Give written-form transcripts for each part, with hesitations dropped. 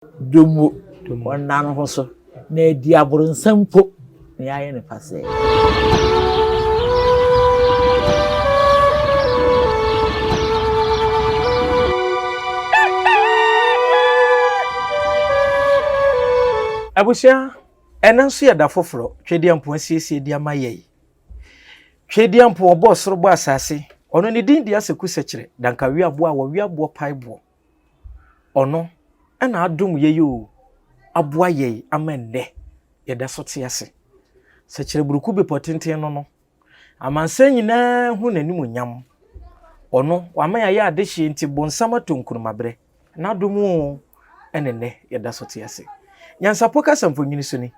Domo wannan ho so na edi aburunsam na yaye ne pase Abusia enanso ya da foforo twediampo asiesie di amaye twediampo obo soro bo asase ono ne din dia seku sekire danka wi abo a wo wi abo paibo ono ana adom yeyo aboa ye amenne ye da sote ase sekire buruku be potenten no amansa nyina hu nanim onyam ono wamaya ya adehye nti bonsama tonkurumabre na adom enenne ye da sote ase nyansapo kasa mfonyini so ni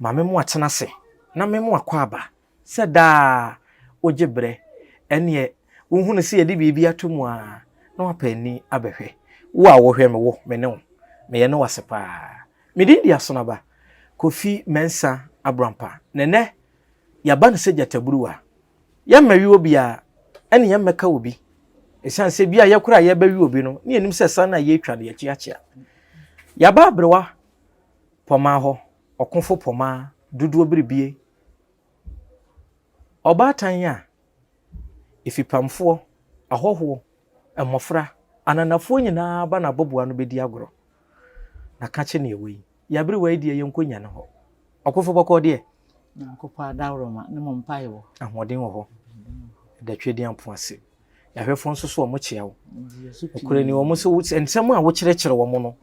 mame mu atena se na meme akwa aba se da ojebre ene wo hunu se yedi bibi atomu a na wapani abehwe wo a wo hwe me wo me ne wo me ye ne wasepa me din dia so na ba Kofi Mensa Abrampa nene yaba ne se jataburuwa ya mawi obi a ene ya meka obi esan se bia yakura ya bawi obi no ne enim se san na ye twa de yachiachia yaba abrewa poma ho okonfo poma dudu obiribie obatan ya ifipamfo ahoho emofra ananafo nyina ba na boboa no bedi agoro na kache ne ewi yabiri wa die yenkonya ne ho okonfo boko de na kopa dawroma ne mo mpae wo ahoden wo ho da twedi ampo ase yahwefo nso so omochia wo okure ni wo so ensem a wo kirekire wo mo no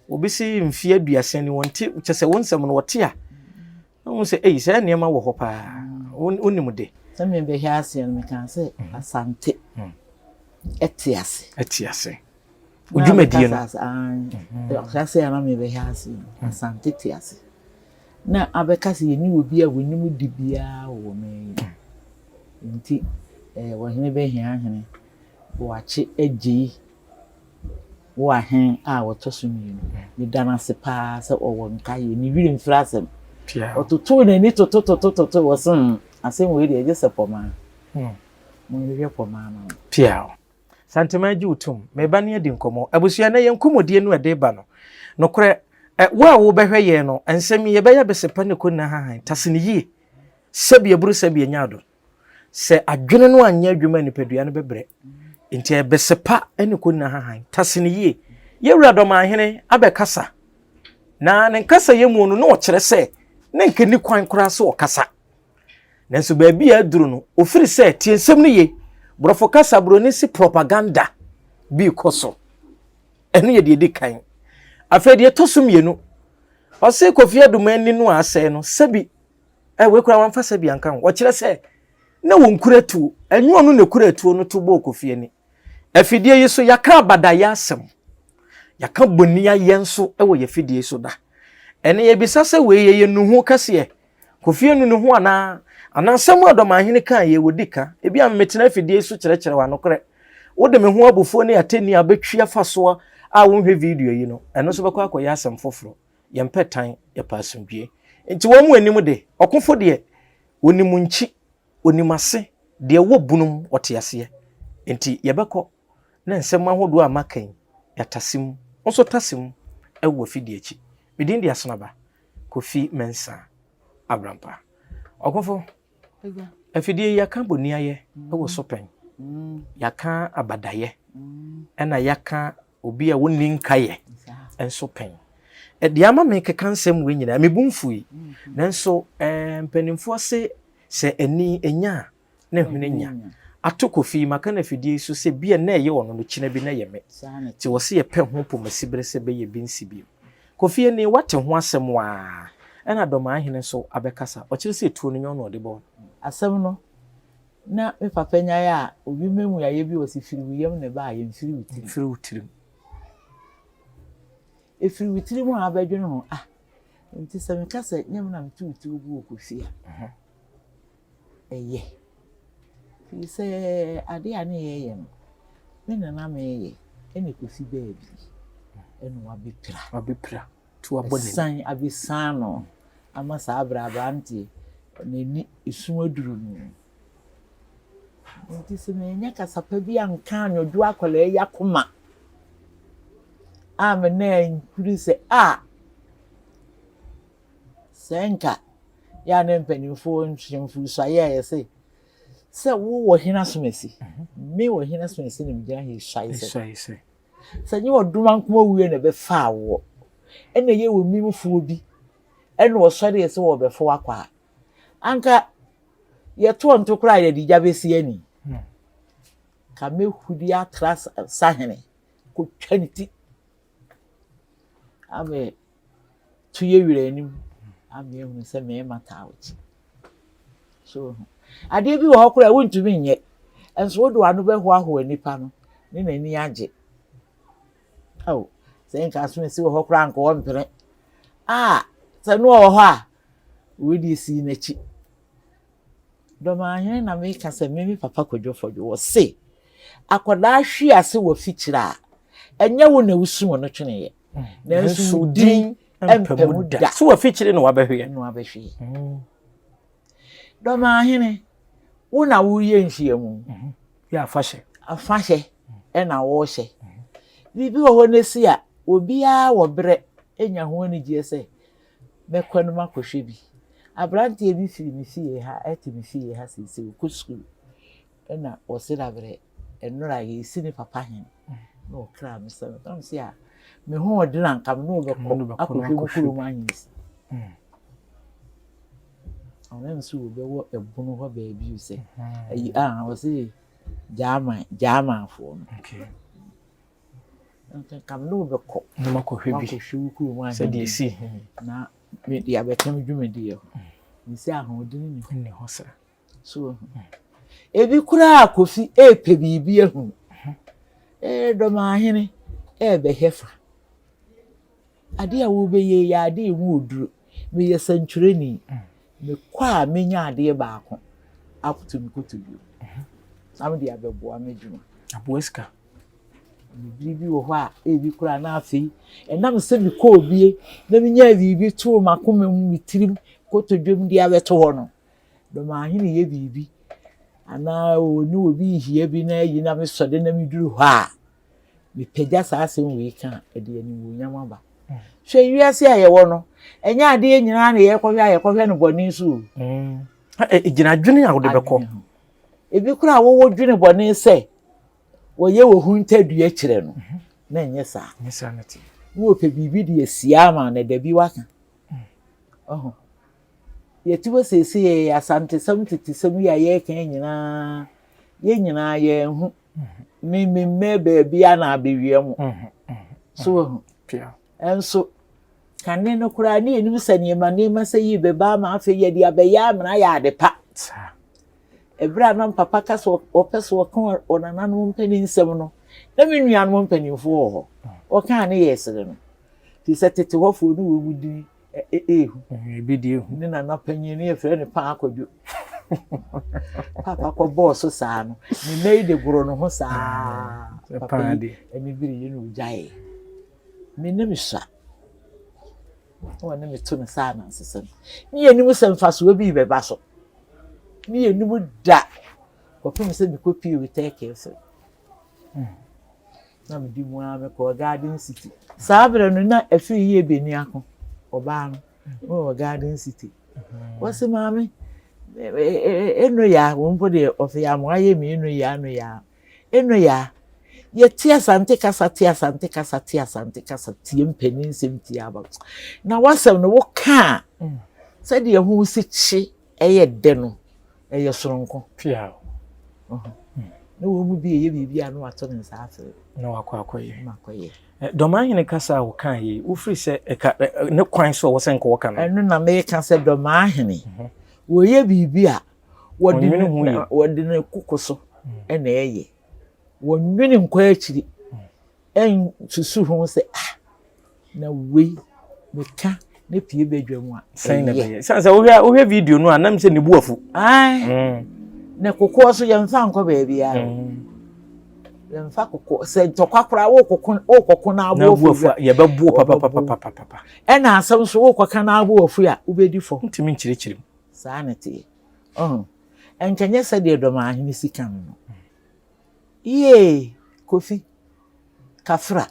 obisi mfie aduase ni wonte chese wonsem no wote a won se ei se niam wo ho pa onim de se me be hiase no me kan se asante etiase ujuma die no hiase na me be hiase asante etiase na abekase ye ni obi a wonim dibia wo me nti wo hene be hiahene wo ache agi wo ahen a wo tosumi ni dana se pa se owo nkaye ni wiri mfrasem ototo na ni toto wo sen asem we de je sepoma mo ni poma na piao santemaji utum me ba ne adi nkomo abusua na ye nkomodie no ade ba no nokore wo behwe ye no ensem ye be ya besepa ne konna hahan tasene yie sabia buru sabia nyado se adwene no anya adwuma ni pedua no bebre nti e besepa ene konna hahan tasene yie ye wura ma hene abekasa na ne nkasa ye mu no no kire se ne nkeni kwan kora se okasa nanso ba bia aduru no ofiri se tie nsem no ye brofo kasa bro ni si propaganda bi koso ene ye de kan afede tosum ye no o se Kofi Adumani no ase no sabi we kura wan fa sabi ankan o kire se na won kuratu enyo no ne kuratu no to bo Kofi ani afide yi so yaka abadaya asem yaka bonia yenso ewo yefide so da ene ye bisase we ye nuhu kase Kofi anu nuhu ana samu adomahene kan ye wodika ebi ammetena afide so kirekire wa nokore wode me ho abofo ne ateni abetwi afaso a wonhwe video yi no eno so bekọ akoya asem foforo ye mpetan ye pasumdue nti wo mu anim de okonfo de onimunchi onimase de wo bunum otease nti ye bekọ na nsem ahodo amakan yatasim onso tasim ewo fidie echi midin dia sonaba Kofi Mensa Abrampa okonfo afidie yaka bonia ye ewo sopen yaka abadaye ena yaka obi a woni nkaye enso pen de ama me keka nsem we nyina mebumfui nanso mpanimfo se eni enya na hwene nya ato Kofi maka na fidie so se bia na ye wono no kina bi na ye me ti wo se ye pe ho pomasibere se be ye bi nsibio Kofi eni wate ho asem wa ena doma ahene so abekasa o kire se tuo no nyo no de bo asem no na me papa nya ya obi memu ya ye bi osifiri wiyem ne ba ye mfiri wutirim efiri witiri mu abadwene ho nti se me kasa nyam na mtu bu Kofi eye fi se ade ane ye no me na me ye ene Kofi baabi eno wabepra tu abone san abisano ama sa abraba nti neni isu aduru no nti se me nya kasa pa bi anka anodwo akola yakoma am na kuri se senka ya na mpanimfo ntwemfu so aye se wo hina somesi me wo hina somesi ne mgira he shaise se nyi oduma nkoma wuye na be fa wo ena ye wo mimufuo bi ena wo sori se wo be fo akwa anka ye to ntokura ye di jabesi ani ka me hudi atras sahene ko twaniti ame tuye wire anim ame ehunu se me mata awchi so ade bi wo hokura wontumi nye enso wodo anu be ho aho anipa no ne nani age se nka so si wo hokura anko wo mpere se no wo ho a wo di si na chi do ma hen na me ka se me papa kodwofojo wo se akoda hwe ase wo fikyira enye wo na wusu wo no twene ye na nsu din empamuda so wo fikyire no wabehwe do ma hen wo na wo ye nhyiamu ya afahye na wo hye bibi wo ho nesi a obi a wo bre enya ho ani gie se mekwanu makohwe bi abrante ebi firi mi fie ha etimi fie ha sisi ko school na o sira bre enura ye sini papa hen no kra mi se tam si a me ho odina nkam no be ko akohwe kukuru manyisi onem su be wo ebunu ho ba bi se ayi o se jama fo no kam no be ko no makohwe bi kukuru manyisi se di si na me dia betem dwumedi yo nsi ahodini ni ho sa so ebi kura akofi epe bibi ehu do ma hene be hefa ade a wo be ye ya ade hu oduro me ye santureni me kwa menya ade baako akutum kutubi sam dia beboa medwuma aboeska bibi wo ho a ebi kura na afi enam se bi ko obie na menya bibi to makoma mu mitirim kotodwom dia beto ho no do ma hene ye bibi ana oni obi hia bi na yi na me sode na me duru ho a me pegya sa asem we ka ede ani wo nyama ba hwe wiase a ye wo no enya ade nyina na ye kwohwe no boni so gina dwene a wo de beko ebi kura wo dwene boni se wo ye wo huntadua kire no na enye sa nati wo pe bibi de asia ma na da bi waka yeti wo sese ye asante sam titi sam ya ye kan nyina ye hu me baby ana abewiem so pia enso kanne no kura ni enim sane ma sayi be ba ma afa ye dia be ya mna ya de pa ebra na papa ka so opeso kan onana no mpani nsem no na me nua no mpani fo ho o kan ne yesere no ti setete wo fo no wo budi ebidi ehu ni na panyin ni efre ne pa akwadwo papa ko boss saa no ni neide goro no ho saa papa de eni biri yenu jae me ne misa o ne meto ne saa na nsesem ni enimu semfaso bi be ba so ni enimu da ko pem se bi kopi we take effort na me di mu a me ko Garden City saa bre no na afiri ye beni ako oba no Garden City wase mame eno ya wonpo de ofe ya mo aye mi eno ya ye tia sante kasa tie mpani nsem tie aba na wasem no wo ka se de hu si chi eye de no eye soronko pia no wo mu bi ye bibia no ato ne nsa afa no akwakoye makoye domahene kasa wo kan yi wo free se ne kwan so wo sen ko kan eno na me ka se domahene wo ye bibia wodi ne kukoso ena eye wo nwini nkwa akiri en susu ho se na we me ka ne pie bedwam a sen na be san wo hwe video no anam se ne buafu ne kokoso ye mfa nkwa ba bia mfa kokko se ntokwakwara wo kokko na abuafu ye bebuo papa ena asem so wo kokka na abuafu a ubedi fo ntimi nchirichirim saa nete enkenye se de domahene sika no ye kofi kafra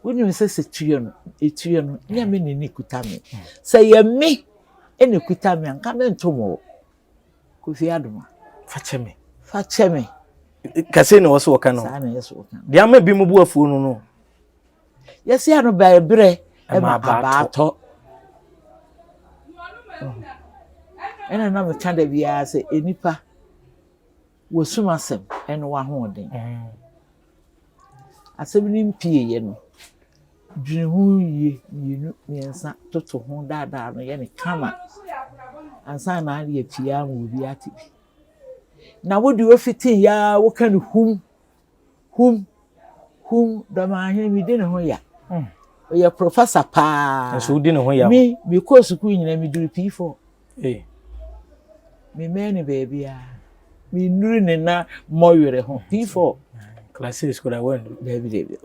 woni me se tuye no etuye no nya me ni kuta me se ye me ene kuta me anka me ntomo Kofi Adoma fa cheme kase na woso woka no sa na yeso woka dia ma bi mu bu afuo no no yesi anu ba bre e ma abato ena na me kanda bia se enipa wosumasem eno wa hoden asem ni mpie ye no dwene hu ye yinu miensa toto ho dada no ye ne kama ansa na ali apia mu bi ati na wodi ofiti ya wo kan hum da ma he mi de ne ho ya oya professor pa so di ne ho ya mi ko school nyina mi duru P4 mi meni baby ya mi nuru ne na moyere ho P4 classes school I went baby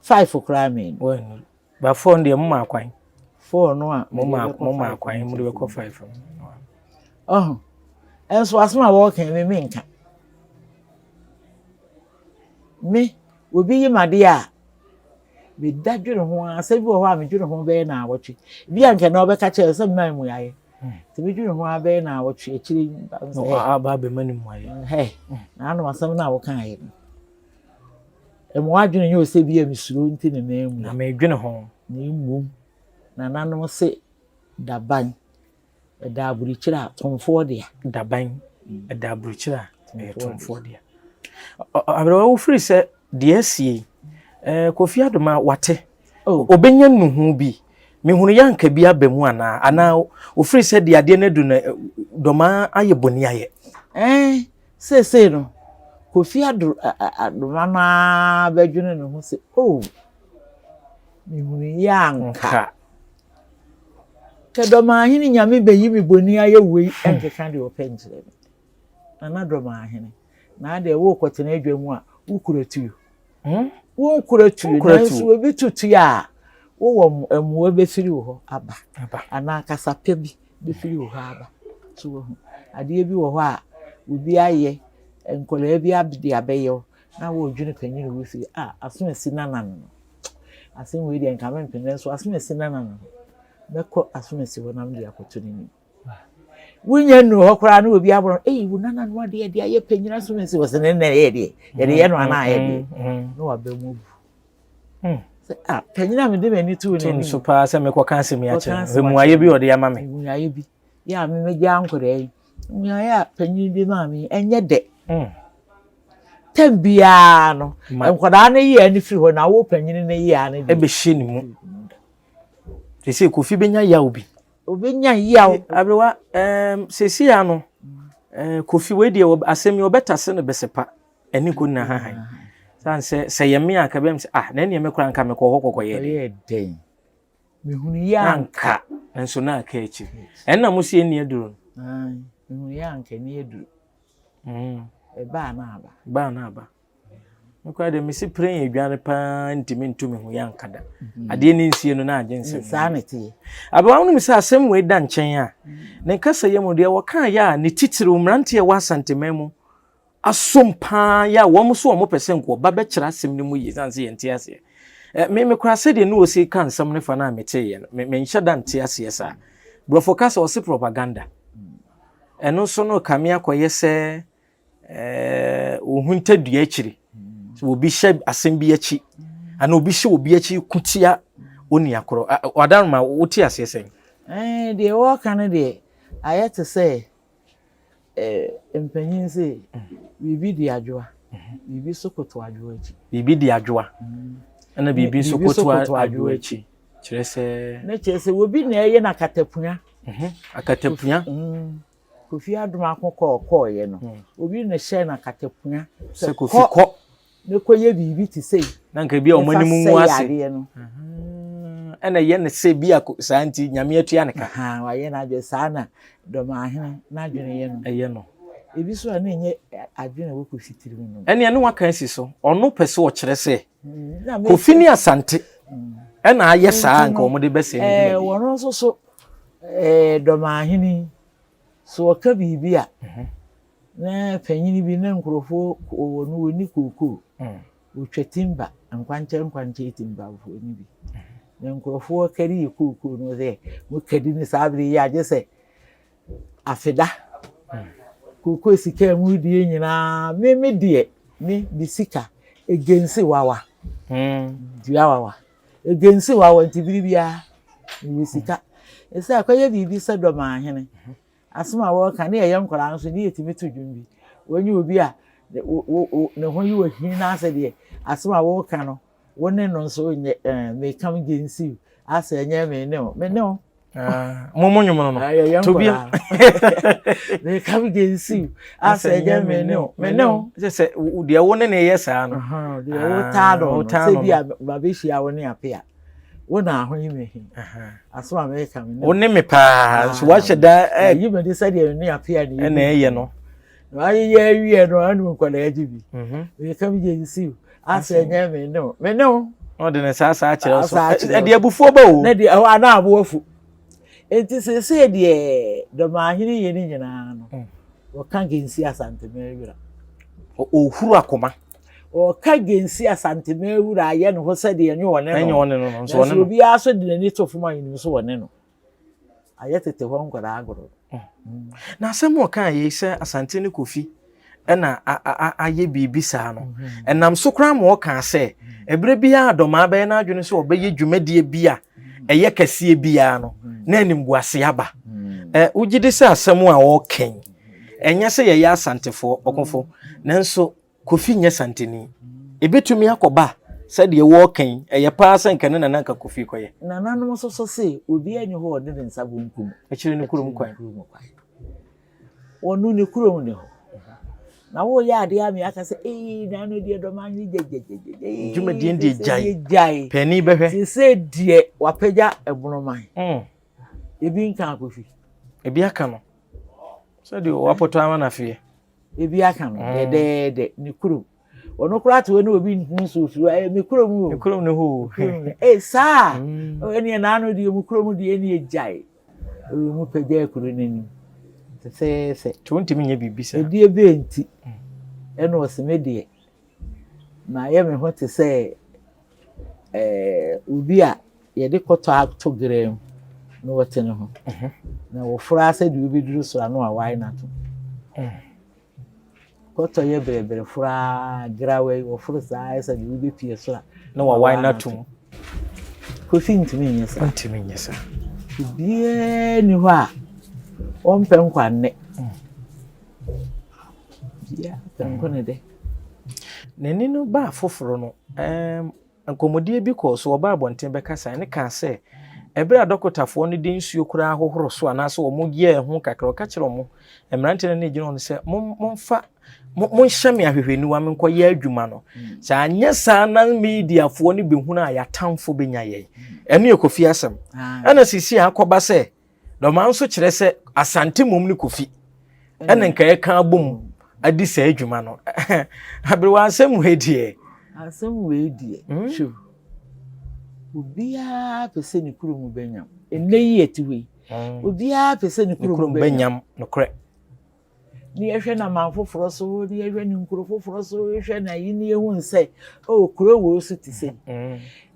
5 okra men when ba 4 ndie mo akwan 4 no a mo akwan mo de ko 5 enso asma wo kan me nka me obi yimade a me dadwere ho asa bi wo ho a me dwere ho be na awotwe bi anke na obeka che se me mu yaye te me dwere ho a be na awotwe akiri no aba be mani mu yaye na anu asam na wo kan aye emu adwene ye ose bi emisuro nti ne na emu na me dwene ho na emu na nanom se daban da aburichira tomfo dia daban da aburichira tomfo dia abrewa wo free se de asie Kofi Adoma wate obenya nuhu bi mehunu yanka bi abamu ana wo free se de ade na du na doma aye boni aye se no Kofi Adoma na badwene no ho se mehunu yanka Kedoma hini nyame beyi mi boni aye wei enke kan de openjire na doma hini na de wo kwotena adwamu a wukuratu wo kuratu na so obi tutu ya wo emuwe be firi wo aba ana kasape bi be firi wo aba so wo ade bi wo ho a obi aye enkola bi abde abeyo na wo dwene kanyine wo firi asomasi nanano asen we de nka mempene so asomasi nanano meko asomasi wo nam de akoto ni wunya nu hokra na obi abro wo nanano ade ade aye panyina asomasi wo se ne ye de ye no ana aye de no abemu panyina me de mani tu ne so pa se meko kan se mi a che mu aye bi ode ya ma me mu aye bi ya me meja ankore yi mu aye panyina de ma me enye de tambia no enkoda na yi ani firi ho na wo panyina na yi ani e be hye ni mu se Kofi benya yawo bi obenya yawo abrewa sesi ya no Kofi we de asemi obetase no besepa eni ko na hahan san se yemi aka bem se na ne mekura nka mekọ hokoko ye den mehunu yanka enso na aka echi enna musi eni eduru mehunu yanka ni eduru ba na aba mekwa de misi pren edwane pa ntimi ntumi hu yanka da ade ni nsie no na agense sanity aba wonu misi asem we da nchen a ne kasa yemu de wokan ya ne titiri umrante wa santememu asompa ya wo so wo pese nko ba be kira asem ni mu yi sanse yenti ase me kura se de no osi kan sam ne fa na mete ye me nhye da nte ase sa brofo kasa o se propaganda eno so no kamia koye se ohunta dua akiri so obi hye asem bi achi ana obi hye obi achi kutia oni akoro wadan ma woti ase sen de wo kan de ayete se empanyin se bibi di adwoa bibi sokoto adwoa echi bibi di adwoa ana bibi sokoto adwoa echi kire se na kire se obi na eye na katapunya akatapunya Kofi Adoma akoko ye no obi na hye na katapunya se Kofi ko ne koye bibi ti sei na nka bia omanimu mu ase ana ye na se bia santi nyame atua ne ka wa ye na adwe sana Doma ahene na adwene ye no eye no ebi so na enye adwene wo Kofi tiri mu no ene ane wakan si so ono pese wo kire se Kofi ni asante ena aye saa nka omo de bese ni wono so Doma ahene so ka bibia na panyini bi na nkrofo wonu woni kuku Utwetimba nkwanche timba ufo ni bi na nkrofo kari kuku no de mo kadi ni sabri ya je se afida kuku sika mu die nyina me die ni bisika egensi wawa dia wawa egensi wawa ntibiribia ni sika esa akoye bibi se do ma hene asoma wo ka na ye nkora nso ni yetimi to dwumbi wonyi obi a ne ho yi wo hin na ase de asoma wo ka no woni no nso me kam gensi asa enye me ne o momonyo no to bi me kam gensi asa enye me ne o se de woni ne ye saa no de wo ta do se bi a ba be hia woni apia wona aho yi me hin asoma me kam ne woni me pa so wa hyeda yi me de se de ni apia ni na ye no ayi ye wie no anu ko na ejibi me kam gensi asa enye me ne o o de ne saa kire so e de abufuo ba o na de ana abuafu enti se de do ma hini ye ni nyina no wo kan gensi asante mewura o huru akoma o ka gensi asante mewura ye no ho se de enye wone no so wone no obi aso de ni tofuma yin so wone no aye tete ho nkora agoro na asem o kan ye se asante ne Kofi ena aye bibi saa no enam so kra ma o kan se ebre bia adoma ba na adwene so obeye dwumadie bia eye kase bia no na animbuase aba ugide se asem a o ken enya se ye asantefo okofo nanso Kofi nya santeni ebetumi akoba se de wo ken eye pa sankan na nanka Kofi koye na nanom so se obi anyi ho de nsa bonkum akire ne kurum kwan onu ne kurum ne ho na wo ya ade ami aka se na no de do ma nyi jejejeje dwumadie ndi jai pani behwe se die wapeja ebonoman ebi nkan Kofi ebi aka no so de wapoto ama na fie ebi aka no de ni kurum ono kura to ni obi nso suru me kurum ne ho sa eni na no de mu kurum de eni jai mu peja kuru nani se tuntimi nya bibisa edi ebe enti eno osemedie na ye me ho te se obi a ye de koto ato grem no wote ne ho na wo fura se de obi duru so anu a wai na to koto ye berebere fura grawe wo fura sa se de obi pie so na wa wai na to Kofi ntimi nyesa bie ni ho a ompe nkwanne ya tankone de nani no ba foforo no nkomodie bi ko so oba abonten be kasa ne ka se ebre adokotafo no de nsuo kura ahohoro so anaso wo mo ye ho kakra ka kire mo emrante na gino no se momfa mon hyame ahwehweni wa menko ye adwuma no sa anya sa na media fo no behunu a ya tamfo benya ye ene ye Kofi asem ana sisi akoba se do man so kire se asante mom ni Kofi ene nka ye kan bom adi sa adwuma no abrewa asem hedie sho obia pese ni kurum benyam eneyi etiwe obia pese ni kurum benyam no kre ni ehwe na manfoforo so ni ehwe ni nkurofoforo so ehwe na yi ni ehun se o kuro wo so ti se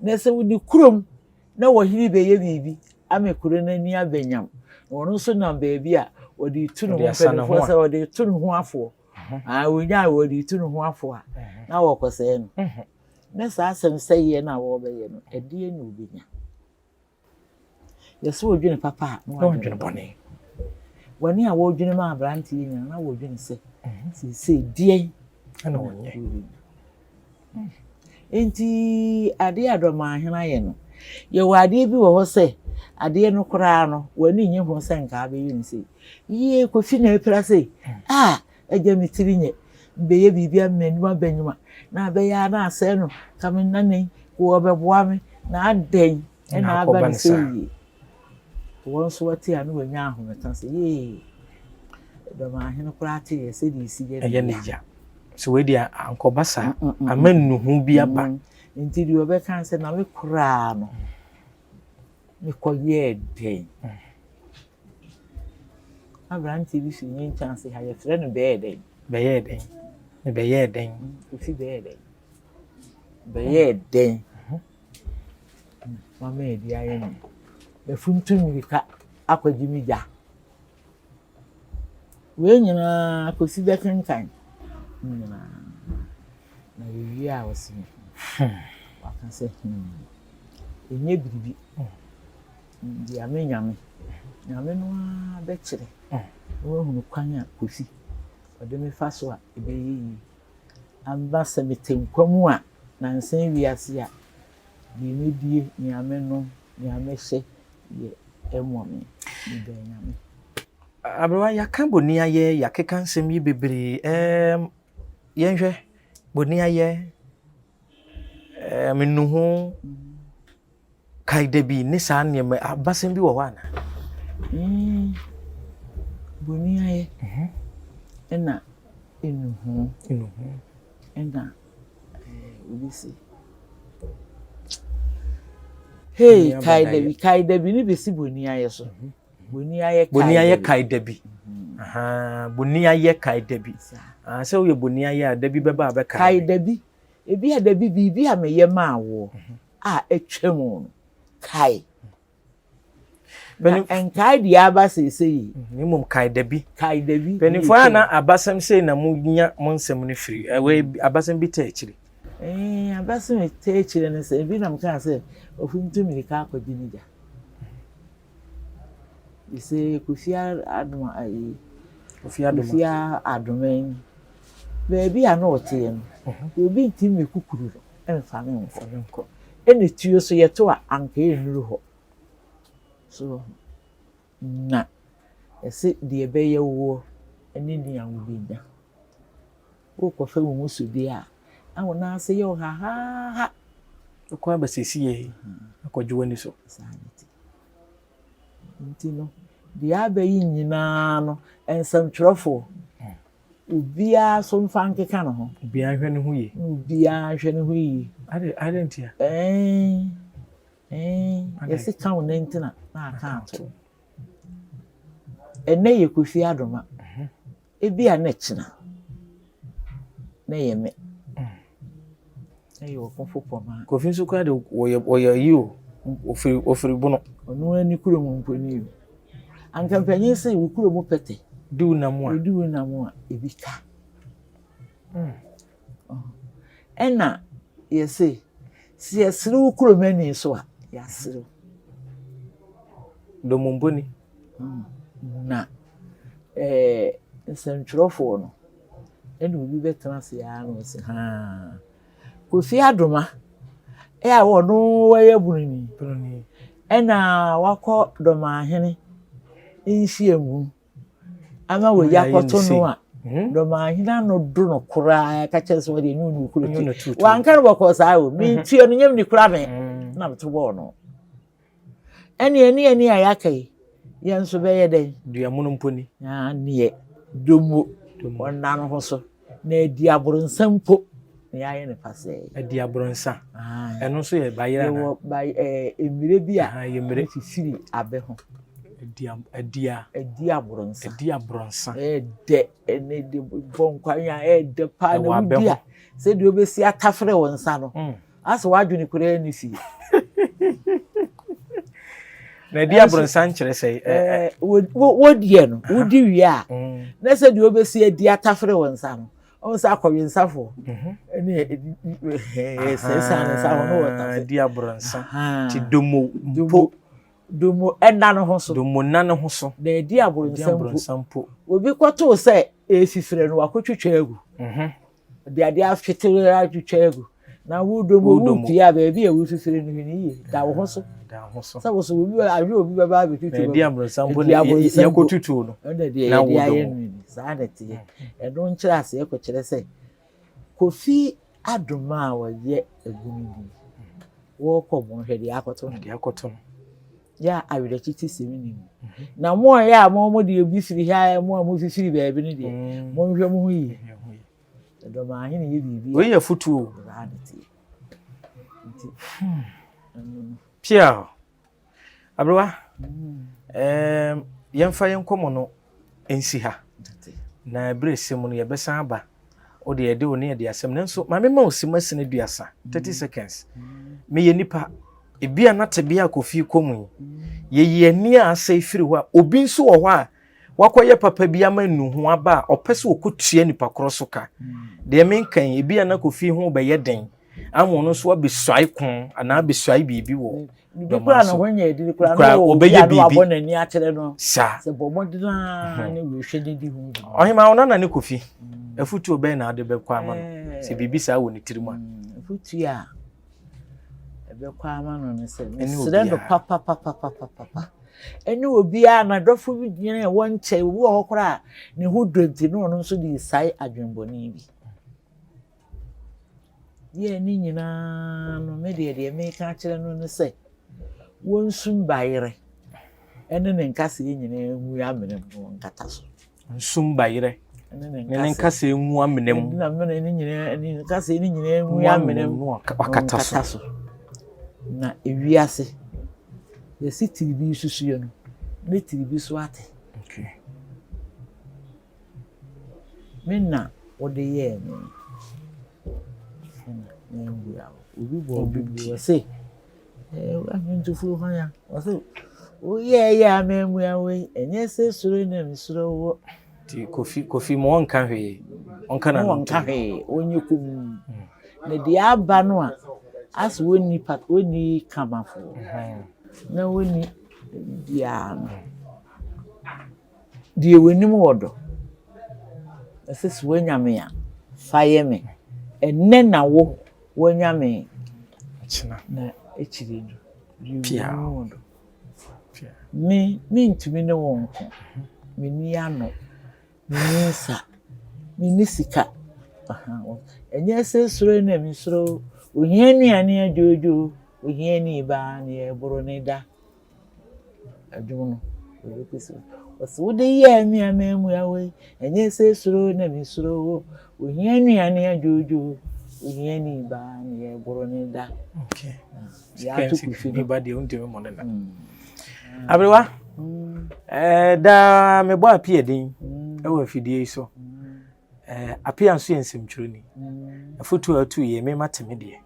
na se wudi kurum na wo hiri be ye bibi ame kuro na ni abenyam wono so na baabi a wodi tunu ho pe se wodi tunu ho afo wonya wodi tunu ho afo a na wo kose no na sa asem se ye na wo be ye no edie ni obinya yeso odwene papa no odwene bone wani a wo dwene ma abranti nya na wo dwene se die ana wonye enti ade adoma ahena ye no ye wade bi wo ho se ade no kora no wani nye ho se nka be yin se ye Kofi na epira se eje mitiri nye be ye bibia menuma benyuma na be ya na ase no kam nane wo be boa me na aden e na aba se yi won so wati anu wanya ahometa se ye do ma hene kora te ye se di si ye ne ja so we dia ankobasa amanu hu bi aba nti di obe kan se na me kora no me koye den abranti bi nyin chance ha ye frɛ no be ye den Kofi Kofi be ye den bɛyɛ den mama edi ayɛ ni bɛfuntum mirika akɔgye mi gya wei nyinaa kɔsi bɛkenkan nyinaa na yɛwie a wɔsi mi waka sɛ ɛnyɛ biribi di ame nyame no a bɛkyerɛ na wahunu kwan a kɔsi ɔde me fa so a ɛbɛyɛ yi amba sɛ mete nkwa mu a nansan wiase a deɛ medie nyame no nyame hyɛ yɛ ɛmɔ me meda nyame Aberewa yaka boni ayɛ yakeka nsɛm yi bebree yɛnhwɛ boni ayɛ menuho kaida bi ne saa nneɛma abasɛm bi wɔ hɔ ana boni ayɛ ɛna enuho ɛna obi si hey kaida bi ne besi boni ayɛ so boni ayɛ kaida bi boni ayɛ kaida bi sɛ woyɛ boni ayɛ a da bi bɛba abɛka kaida bi ebi a da bi biribi a meyɛ maa wo a atwa mu no kai enkai di aba sei nimum kaida bi penifo ana abasɛm sei na mo nya mo nsɛm no firi we abasɛm bi ta akyiri abasɛm ta akyiri no sɛ bi na mka sɛ ofuntu mirika akɔgye ni gya ise kufia adoma ayi kufia adoma baabi a na ɔte no obi ntimi kukuru no ɛmfa ne nkɔ ɛne tuo so yɛto a anka ɛnuru hɔ so na ɛsɛ deɛ ɛbɛyɛ wo ɛne nea wo bɛnya wokɔfa wo mu sodi a awo na sɛ yɛ ha kɔ abasɛsi yɛ akɔgye w'ani so nti no deɛ abɛyi nyinaa no nsɛmtwerɛfo obiara so mfa nkeka no ho obiara hwɛ ne ho yie ade ntia yɛsi ka wo nantina na aka ato ɛnɛ yɛ Kofi Adoma ebi a na kyina na yɛ me ɛyɛ wɔkɔfo pɔma Kofi nso kwa de wɔyɛ yi o ofiri bono ɔno ani kuro mu mponi anka mpanyin sɛ wo kuro mu pɛtɛ diw na mu a ebi ka ɛna yɛsɛ si yɛsere wo kuro mani so a yɛasere domomboni na nsɛntwerɛfoɔ no ɛna obi bɛtena se ya no se Kofi Adoma a wɔno wɔyɛ bunini ɛna wakɔ dɔmahene nhyiamu ama wo yakɔto no a dɔmahene no do no koraa ka kyerɛ sɛ wɔde nyɛ no kuro ti wanka no bɔkɔ saa o me tuo no nyam ni kura me na meto bɔ no ɛne ani a yaka yi yɛn nso bɛyɛ dɛn duamono mponi neɛ domo ɔnna no ho so na adi aborɔnsam po na yɛayɛ ne pasɛ adi aborɔnsa ɛno nso yɛ bayera na emire bi a yɛmire fifiri abɛ ho adi aborɔnsa ɛdɛ ɛne de bɔnkwanya ɛdɛ pa na wudi a sɛ de obesi atafre wɔ nsa no asɛ wadwene koraa ne fie na adi aborɔnsa nkyerɛ sɛ wodie no wodi wie a na sɛ de obesi adi atafre wɔ nsa no ɔnsa akɔwe nsafo ɛne sɛsa ne nsa ho no wɔ tafre adi aborɔnsa ti domo ɛna no ho so domo na no ho so na adi aborɔnsa mpo obi kɔto sɛ efifire no wakɔtwitwa agu de ade afetere atwitwa agu na wo domo pia baabi a wo fifire no hini yie da wo ho so sɛ wo so obi ahwe obi baba abetwitwa adi aborɔnsa mpo yakɔtutu no na wo domo saa na tie ɛno nkyerɛ ase ɛkɔkyerɛ sɛ Kofi Adoma a wɔyɛ agumidi wɔkɔ mo hwɛ de akɔto ya awirɛkyi ti semini na mo yɛ a mo de obi firi ha mo a mo fifiri baabi no de mo hwɛ mo ho yi Adoma ahene yɛ bibi we yɛ futuo pia abrewa yɛmfa yɛnkɔmɔ no ensi ha na ebre sem no yɛbɛsan aba o de ede o ne de asem nanso ma me ma osimasi ne duasa 30 seconds me ye nipa ebia na tebia Kofi komu ye ye ni asai firi ho a obi nso wo ho a wakoye papa bia ma nu ho aba opese okotua nipa kroso ka de me nkan ebia na Kofi ho be ye den amo no so abesua ikon ana abesua bibi wo Dukura na wanya edi kura no obeye bibi abona ni akere no sa se bomodina ne we hwede di hu ohima ona na ne Kofi afutu obe na ade be kwa ama no se bibi sa wo ne tirimu afutu ya ebe kwa ama no ne se srendo papa eni obi a na dofo bi nyene won che wo ho kora ne hu dronti no no so di sai adwenboni bi ye ni nyina no me de me ka kire no ne se wonsum bayire ene ne nkase nyina hu amene mo nkata so nsum bayire ne nkase hu amene mo na me ne nyina ne nkase ne nyina hu amene mo wakata so na ewiase ye sitiri bi susuye no ne tiri bi so ate okay menna ode ye no ngua obi bo se amintu fu hanya wase o ye ya memu ya we enye se suro na misuro wo ti Kofi mo nka hwe onka na nka hwe onye kum ne dia aba no a as woni pat woni kamafo na woni dia no die wonim wodo ese wonyame ya faye me enne na wo wonyame china na echiri no pia me ntumi ne wonko me ni ano me nsa me ni sika enye se suro na mi suro ohia nuane ajojo ohia ni ba na eboro ne da adwono obekisi oso de ye mi amemu ya we enye se suro na mi suro ohia nuane ajojo ohia ni ba na eboro ne da okay ya tukufi ni ba de unti mo na abrewa da me bo apie din e wa fidie so apie anso yensemtwuroni afotu atu ye me mateme de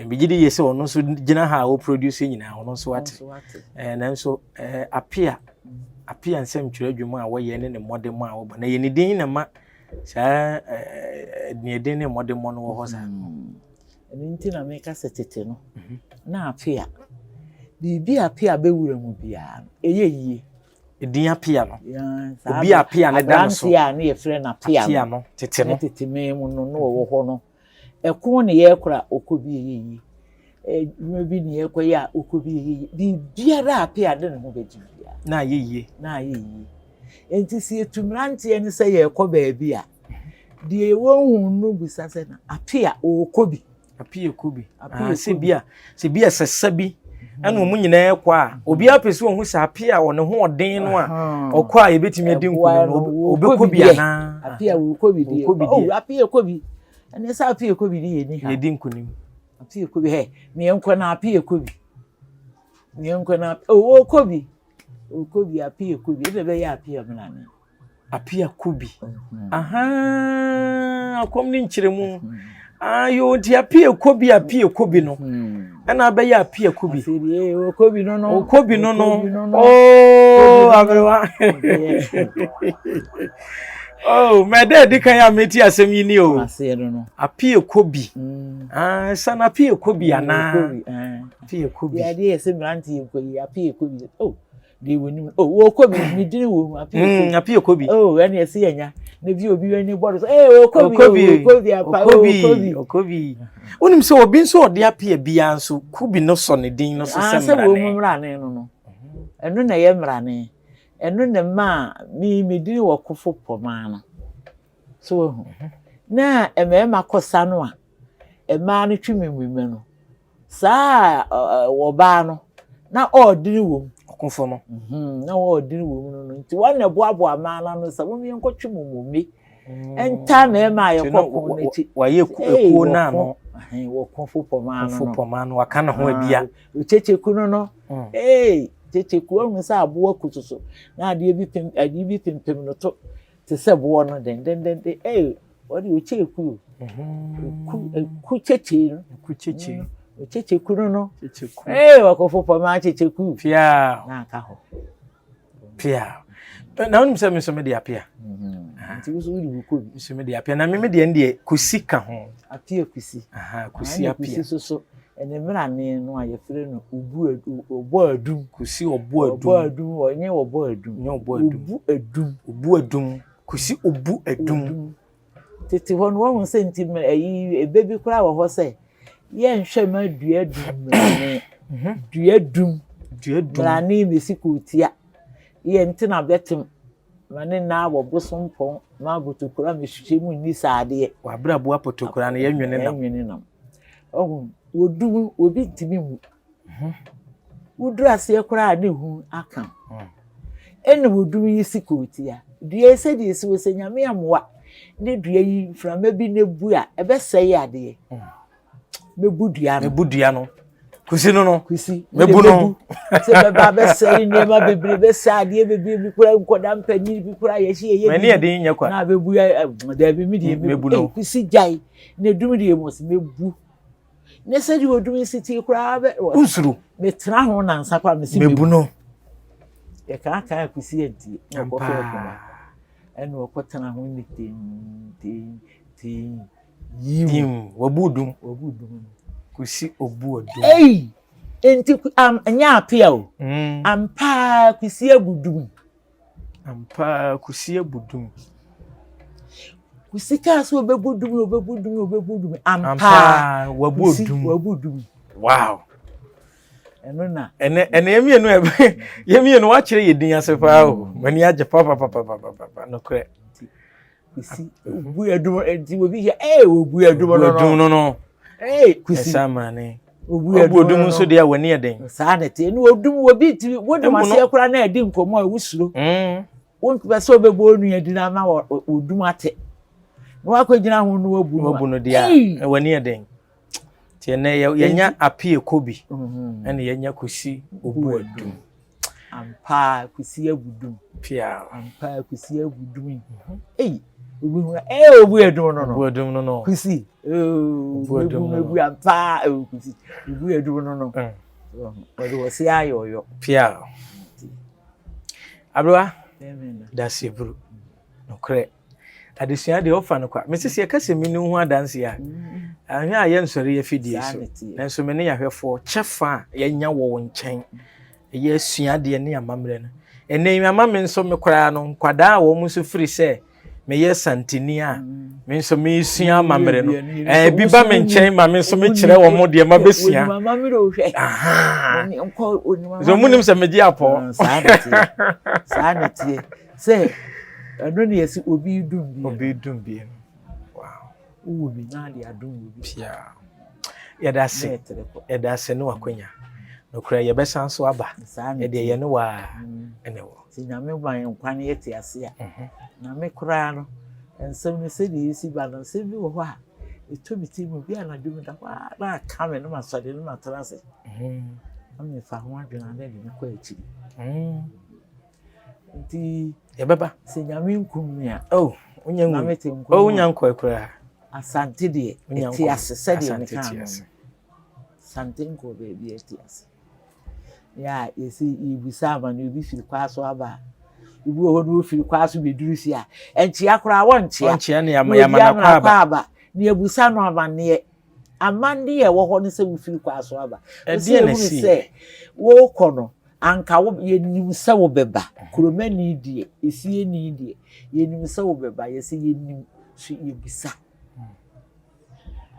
bigidi yese ono so gina ha wo produce nyina ono so wate nanso apie ansemtwuru adwuma a wo ye ne modem a wo na ye ne din na ma sa ne din ne modem no wo ho sa nti na me ka setete no na apia bibi apia be wura mu bia eye yie edin apia no obi apia ne da so ya na ye frɛ na apia no tete me mu no wo ho no ekon ne ye kora okobi eye yie bi ne ye koya okobi eye bibia ra apia de ne ho beji bia na ye yie enti si etumrante ne sɛ ye kɔ baabi a de wonhu no bisa sɛ na apia okobi se bia sesabi ana omu nyina ekɔ a obi apese ohu sa apia wo ne ho odin no a okɔ a yebetimi adin ku no obekobi ana apia wo kobi de apia kobi ene sa apia kobi de yeni ha yedin kunim apia kobi he me enko na apia kobi me enko na o kobi apia kobi ebe be ya apia mnane apia kobi aha akom ni nkyeremu ayo ti apie kobi no ana be ya apie kobi kobi no oh abrewa oh my dad kan ya meti asem yi ni o apie kobi sana apie kobi ana apie kobi ya de ese branti ko apie kobi oh de woni wo kobi mi dini wo apie kobi oh ene ese yanya na bi obi wani bodo so okobi apa okobi onim so obi nso ode apia bia nso kubi no so ne din no so semra wo mumrane no eno na ye mrane eno na ma mi dini wo kofo poma no so na emema kosa no a ema no twimememe no saa wo ba no na odini wo kofo no na wo odini wo no nti wana boabo amana no sa wo mi nkotwe mumumi enta na ema ye kokko n'echi waye ekuo na no wo kofo poma no waka na ho abia cheche kuno no cheche kuo mu sa abo akutuso na ade bi pem no to te se bo no den odi oche ku ku cheche no ku cheche cheche ku no cheche ku wakofo pama cheche ku pia na aka ho pia na onim se me so me de apia nti wo so wi ku so me de apia na me de ndie kusi ka ho apia kusi kusi apia kusi so ene mra ne no ayefre no obu adum kusi obu adum onye obu adum nye obu adum kusi obu adum tete ho no wo se nti ayi ebebi kura wo ho se ye nhwe ma dua dum ne dua dum mra ne mesi kutia ye nti na betem mane na wo bosompon ma botokura me hwehwe mu ni saade wa bra bo apotokura na ye nwene nam ohun wodum obi ntimi mu wodu ase kura ne hu aka ene wodum yi sikotia dua se die se wo se nyame amwa ne dua yi frama bi ne bu a ebe sey ade mebu dua no kusi no kusi mebu no se beba be sey ne ma bebre be sade bebre bi kura nkoda mpanyi bi kura ye hye ye mani ade nya kwa na bebu da bi mi de mebu no kusi jai ne dum de mo se mebu ne se di wodum siti kura be usuru me tra ho na nsa kwa me si mebu no ye ka kusi enti ko fe ko ene wo kotana ho ni tin yim wabudum kusi obu adum enti anya apia o ampa kusi abudum kusi ka so obebudum ampa wabudum wow eno na ene yemienu wa kire yedin asefa o mani age papa no kre kusi obu adum enti obi ya obu adum no kusi samane obu adum so de awani eden sa na te no odum obi ti wodum ase kura na edi nkomo a wusuro won pe so obebu onu edi na ma odum ate no akogina ho no wabu no dia awani eden tie na yenya apie kobi ene yenya kusi obu adum ampa kusi abudum pia ampa kusi abudum obi hu obu adum no kusi obu adum ampa kusi obu adum no wadi wasi ayoyo pia abroa da sebru no kre adesua de ofa no kwa mesisi ya kase mini hu adanse ya ahwe aye nsori ya fidie so nanso me ne yahwefo chefa ya nya wo nchen ye asua de ne amamre no ene amame nso me kra no nkwada wo mu so firi se me ye santini a me nso me sua amamre no bi ba me nchen ma me nso me kire wo mo de ma besua amamre o hwe zo munim se me di apo sanity se eno ne yesi obi dum bi wow wo bi na de adum obi pia yeda se no akonya no kra ye besan so aba ye de ye no wa ene wo si nyame ban nkwan ye te ase a na me kra no ensem ne se de yesi ba no se bi wo ha etobi ti mu bi ana dum da wa na kame no masode no matrase am fa ho adwena na de ne kwa echi nti ye beba se nyame nkum ya onye ngu mete nkum onya nkwa kra asante de eti ase se de ne kan asante nko be bi eti ase ya yesi ibisa ama na obi firi kwaso aba ibu ho no firi kwaso be duru si a enchi akora wonchi ne ya mana kwa aba ne ebusa no aba ne amande ye wo ho ne se wo firi kwaso aba e na si wo kono anka wo yenim se wo beba kromani die esie ni die yenim se wo beba yesi yenim so yebisa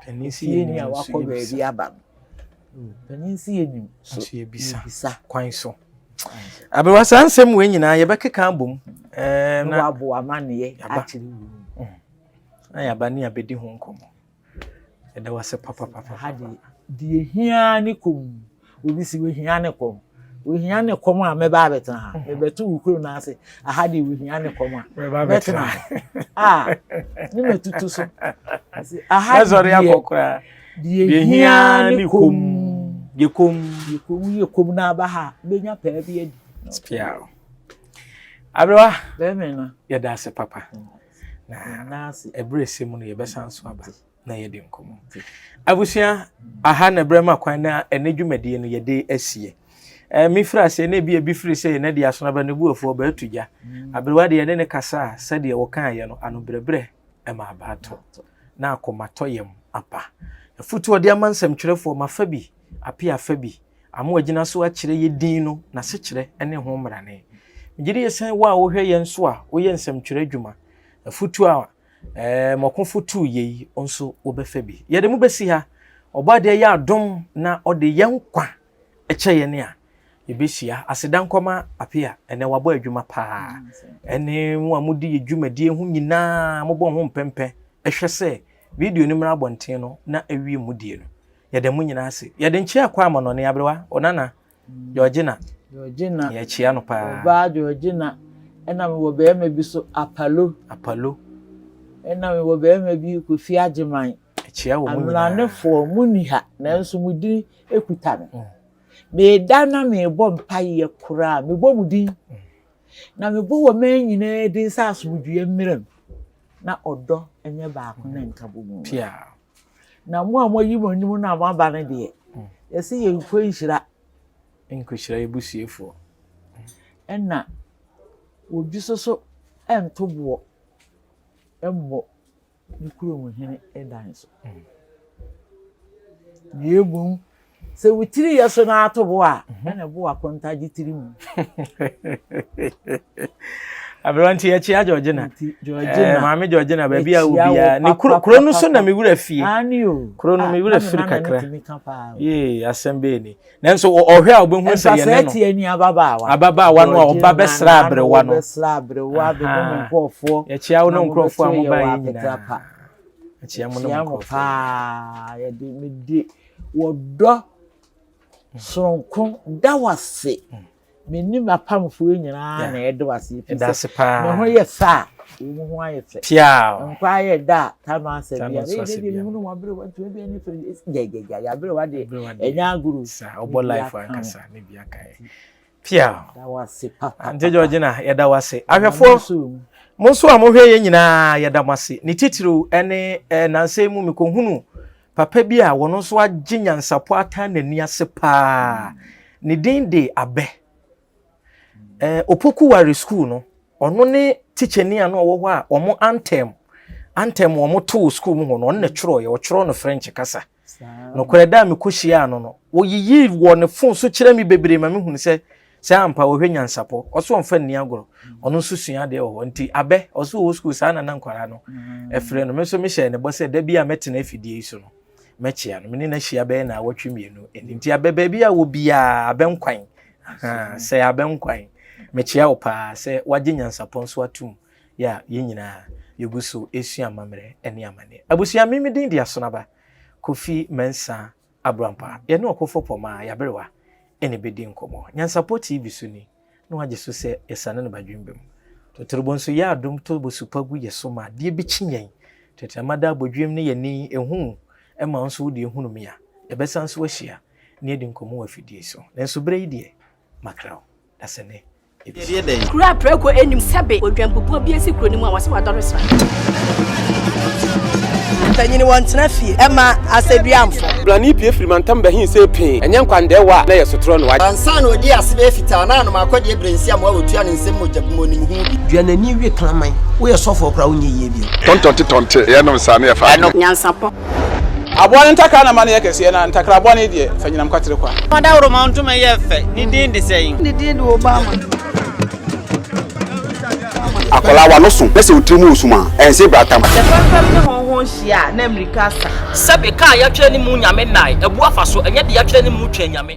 penisi yeni a wakọ be bi aba penisi yenim so yebisa kwan so abewa sansem we nyina ye bekeka abom na wabo amane akiri wu aya bani abedi ho nkomo eda wase papa hade die hia ne kom obi si we hia ne kom we hia ne kom a meba abetena ha mebetu ukuru na ase ahade we hia ne kom a meba abetena ni metutu so ahade zori akokra die hia ne kom yekom na aba ha benya pa bi edi spia abrewa be me na ye da se papa na ebre semu no ye besan so aba na ye de nkomo abusua aha na brema kwan na enedwumade no ye de asie mi fra se na bi firi se na de asona ba ne buofo ba atugya abrewa de ye ne kasa se de wo kan ye no ano brebre e ma abato na akomato yem apa futu ode amansam twerefo mafa bi apia fa bi amo agina so akire ye din no na se kire ene ho mrane migiri yesen wa wo hwe yen so a wo yensam twere adwuma futu a mokon futu ye onso wo befa bi ye de mu besi ha obade ya adom na ode yen kwa eche ye ne a ye besia asedan koma apia ene wabo adwuma pa ene mu amudi ye dwumadi hu nyina mo bon ho mpempe ehwe se video ni mra bonten no na awie mudie no ye de mu nyina ase ye de nchi akwa ma no ne abrewa onana Georgina ye chia no pa ba Georgina ena me wo be ma bi so apalo ena me wo be ma bi ko fi ageman chia wo mu amla ne fo mu ni ha na nso mudi ekuta no me dana me bo mpaye kura me bo mudi na me bo wo man nyina de saso mudue mmiram na odo enye ba ko na nka bo mu pia na mo amoyi mo nim na ma ba ne de yesi ye nko nhira ebusiefo enna obi soso entobo emmo nikuro mo hene edan so yebum se witiri yeso na atobo a na bo akonta gitiri mu Abranti ya chia Georgina mama Georgina ba bia obia ni kuro no so na me wura fie kuro no me wura firi kakra ye asembe ni nanso ohwe a obehu se ye no se ani ababa no a oba besra abrewa no be no nkofo ya chia wo no nkofo amoba ye nyina ya chia mo no nkofo ya de me de wodo sonkon dawase menim apamfo nyina na edo wase me ho ye fa wo ho aye fe pia nkwa ye da tama ase bia de mu no abere wa to bia ni firi ya abere wa de enya aguru sa obo life ankasa ne bia kai pia da wase papa ante Georgina ye da wase ahwefo monso amohwe ye nyina ye da wase ni titiro ene nanse mu mekohunu papa bi a wono so age nyansapo ata nani ase pa ni din de abe opoku ware school no ono ne teacher ni ano wo ho a omo anthem omo to school mu ho no na tworo ye wo tworo no French kasa no kweda me kohyia ano no wo yiyi wo ne phone so kire me bebre ma me hunu se ampa wo hwenya nsapo oso onfa ni agoro ono so sua de wo nti abe oso wo school sa na nkwara no efre no me so me hye ne bo se da bia metena afidie so no mechia no me na hia be na awotwe mienu nti abe ba bia wo bia abe nkwan se abe nkwan mechia opa se waje nyansapon so atum ya yenyina yeguso esu amamre ene amane abusia mimidin dia sonaba Kofi Mensa Abrampa ye no okofo poma ya berewa ene bedi nkomo nyansapo TV so ni no waje so se esane no badwembem to turbonso ya adom to bosupagu ye so ma de bi kinyen tetemada bodwem ne ye ni ehu ema nso de ehunu me ya ebesan so ahia ne edi nkomo afidie so nenso brei de makrao asene kura preko enim sebe odwambubu bi esi kuro ni mu awase wadore sra tanyini wantena fie ema aseduamfo blani pie frimantam bahin se pin enye nkwande wa na yesotro no wa ansa na odi asebe fita na no akode ebrensi am wa wotua ne nsem mojabumo ni hu bi duanani wie klaman wo ye sofo kra wo nye bi tontonte ye no sa na ye fa nyansapo aboa ntaka na mane yakese na ntakra aboa ne de fanyinam kwatere kwa mada woro ma ntuma ye fe ni din de seyin ni din de Obama akola wa no so pese utrimu usuma ense bratam the family ne honhon hia na America sa sebe ka ya twa ni mu nyame nai ebu afa so enye de ya twa ni mu twa nyame